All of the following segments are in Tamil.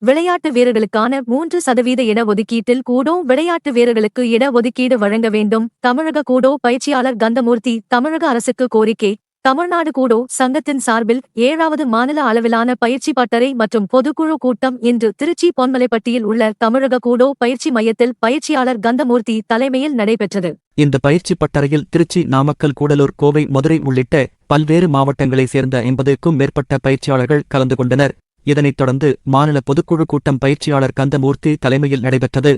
விளையாட்டு வீரர்களுக்கான 3% இடஒதுக்கீட்டில் கூடோ விளையாட்டு வீரர்களுக்கு இடஒதுக்கீடு வழங்க வேண்டும். தமிழக கூடோ பயிற்சியாளர் கந்தமூர்த்தி தமிழக அரசுக்கு கோரிக்கை. தமிழ்நாடு கூடோ சங்கத்தின் சார்பில் 7வது மாநில அளவிலான பயிற்சி பட்டறை மற்றும் பொதுக்குழு கூட்டம் இன்று திருச்சி பொன்மலைப்பட்டியில் உள்ள தமிழக கூடோ பயிற்சி மையத்தில் பயிற்சியாளர் கந்தமூர்த்தி தலைமையில் நடைபெற்றது. இந்த பயிற்சி பட்டறையில் திருச்சி, நாமக்கல், கூடலூர், கோவை, மதுரை உள்ளிட்ட பல்வேறு மாவட்டங்களைச் சேர்ந்த 80க்கும் மேற்பட்ட பயிற்சியாளர்கள் கலந்து கொண்டனர். இதனைத் தொடர்ந்து மாநில பொதுக்குழு கூட்டம் பயிற்சியாளர் கந்தமூர்த்தி தலைமையில் நடைபெற்றது.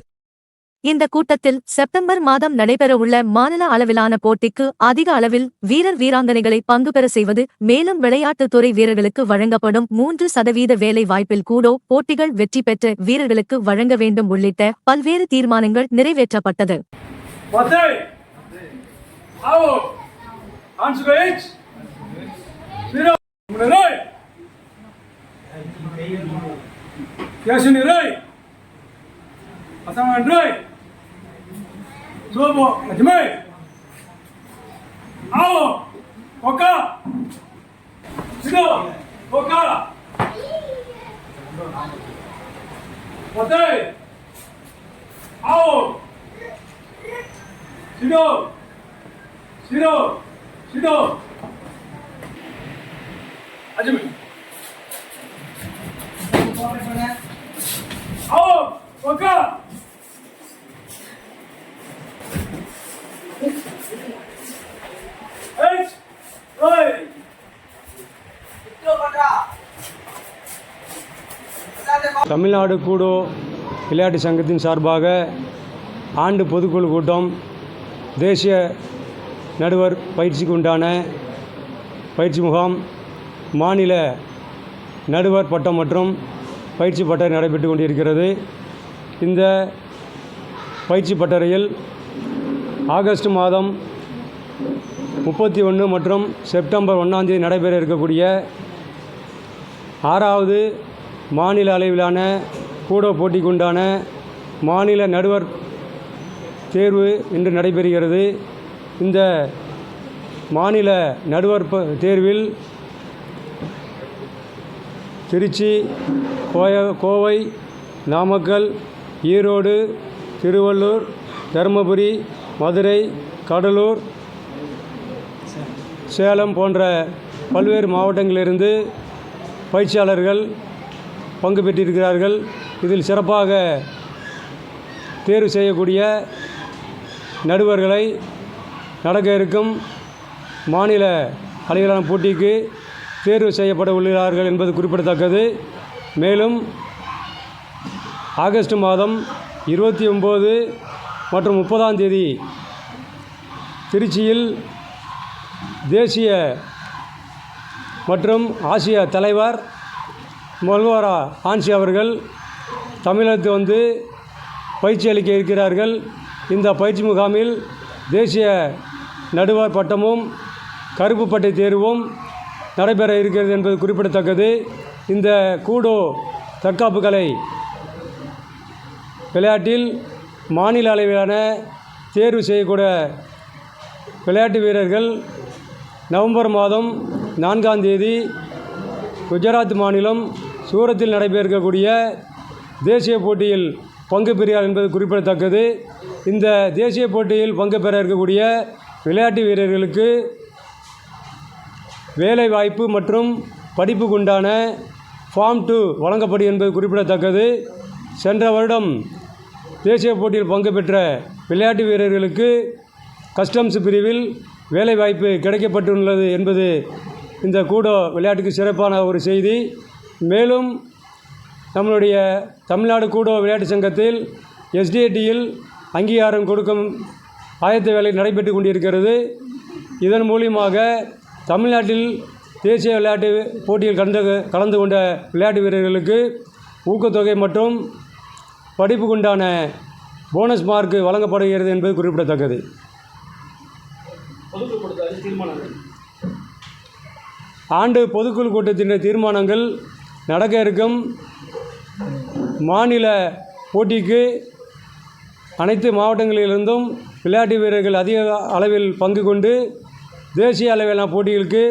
இந்த கூட்டத்தில் செப்டம்பர் மாதம் நடைபெறவுள்ள மாநில அளவிலான போட்டிக்கு அதிக அளவில் வீரர் வீராங்கனைகளை பங்கு பெற செய்வது, மேலும் விளையாட்டுத்துறை வீரர்களுக்கு வழங்கப்படும் 3% வேலை வாய்ப்பில் கூடோ போட்டிகள் வெற்றி பெற்ற வீரர்களுக்கு வழங்க வேண்டும் உள்ளிட்ட பல்வேறு தீர்மானங்கள் நிறைவேற்றப்பட்டது. Zobo, Ajmai, Ao, Oka, Sido, Oka, Patay, Ao, Sido, Sido, Sido, Ajmai, Ao, Oka. Tamil Nadu கூடோ விளையாட்டு சங்கத்தின் சார்பாக ஆண்டு பொதுக்குழு கூட்டம், தேசிய நடுவர் பயிற்சிக்கு உண்டான பயிற்சி முகாம், மாநில நடுவர் பட்டம் மற்றும் பயிற்சி பட்டறை நடைபெற்று கொண்டிருக்கிறது. இந்த பயிற்சி பட்டறையில் ஆகஸ்ட் மாதம் 31 மற்றும் செப்டம்பர் 1ஆம் தேதி நடைபெற இருக்கக்கூடிய 6வது மாநில அளவிலான கூடோ போட்டிக்குண்டான மாநில நடுவர் தேர்வு இன்று நடைபெறுகிறது. இந்த மாநில நடுவர் தேர்வில் திருச்சி, கோவை, நாமக்கல், ஈரோடு, திருவள்ளூர், தருமபுரி, மதுரை, கடலூர், சேலம் போன்ற பல்வேறு மாவட்டங்களிலிருந்து பயிற்சியாளர்கள் பங்கு பெற்றிருக்கிறார்கள். இதில் சிறப்பாக தேர்வு செய்யக்கூடிய நடுவர்களை நடக்க இருக்கும் மாநில அளவிலான போட்டிக்கு தேர்வு செய்யப்பட உள்ளார்கள் என்பது குறிப்பிடத்தக்கது. மேலும் ஆகஸ்ட் மாதம் 29 மற்றும் 30ஆம் தேதி திருச்சியில் தேசிய மற்றும் ஆசிய தலைவர் மல்வாரா ஆன்சி அவர்கள் தமிழகத்துக்கு வந்து பயிற்சி அளிக்க இருக்கிறார்கள். இந்த பயிற்சி முகாமில் தேசிய நடுவர் பட்டமும் கருப்பு பட்டை தேர்வும் நடைபெற இருக்கிறது என்பது குறிப்பிடத்தக்கது. இந்த கூடோ தற்காப்பு கலை விளையாட்டில் மாநில அளவிலான தேர்வு செய்யக்கூடிய விளையாட்டு வீரர்கள் நவம்பர் மாதம் 4ஆம் தேதி குஜராத் மாநிலம் சூரத்தில் நடைபெறக்கூடிய தேசிய போட்டியில் பங்கு பெறுகிறார் என்பது குறிப்பிடத்தக்கது. இந்த தேசிய போட்டியில் பங்கு பெற இருக்கக்கூடிய விளையாட்டு வீரர்களுக்கு வேலைவாய்ப்பு மற்றும் படிப்புக்குண்டான ஃபார்ம் 2 வழங்கப்படும் என்பது குறிப்பிடத்தக்கது. சென்ற வருடம் தேசிய போட்டியில் பங்கு பெற்ற விளையாட்டு வீரர்களுக்கு கஸ்டம்ஸ் பிரிவில் வேலைவாய்ப்பு கிடைக்கப்பட்டுள்ளது என்பது இந்த கூடோ விளையாட்டுக்கு சிறப்பான ஒரு செய்தி. மேலும் நம்மளுடைய தமிழ்நாடு கூடோ விளையாட்டு சங்கத்தில் SDATயில் அங்கீகாரம் கொடுக்கும் ஆயத்த வேலை நடைபெற்று கொண்டிருக்கிறது. இதன் மூலியமாக தமிழ்நாட்டில் தேசிய விளையாட்டு போட்டியில் கலந்து கொண்ட விளையாட்டு வீரர்களுக்கு ஊக்கத்தொகை மற்றும் படிப்புக்குண்டான போனஸ் மார்க் வழங்கப்படுகிறது என்பது குறிப்பிடத்தக்கது. ஆண்டு பொதுக்குழு கூட்டத்தின் தீர்மானங்கள் நடக்க இருக்கும் மாநில போட்டிக்கு அனைத்து மாவட்டங்களிலிருந்தும் விளையாட்டு வீரர்கள் அதிக அளவில் பங்கு கொண்டு தேசிய அளவிலான போட்டிகளுக்கு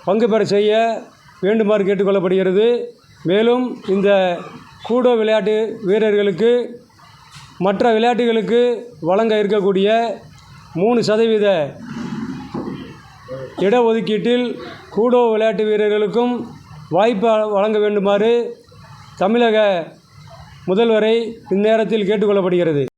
பங்கு பெற செய்ய வேண்டுமாறு கேட்டுக்கொள்ளப்படுகிறது. மேலும் இந்த கூடோ விளையாட்டு வீரர்களுக்கு மற்ற விளையாட்டுகளுக்கு வழங்க இருக்கக்கூடிய 3% இடஒதுக்கீட்டில் கூடோ விளையாட்டு வீரர்களுக்கும் வாய்ப்பு வழங்க வேண்டுமாறு தமிழக முதல்வரை இந்நேரத்தில் கேட்டுக்கொள்ளப்படுகிறது.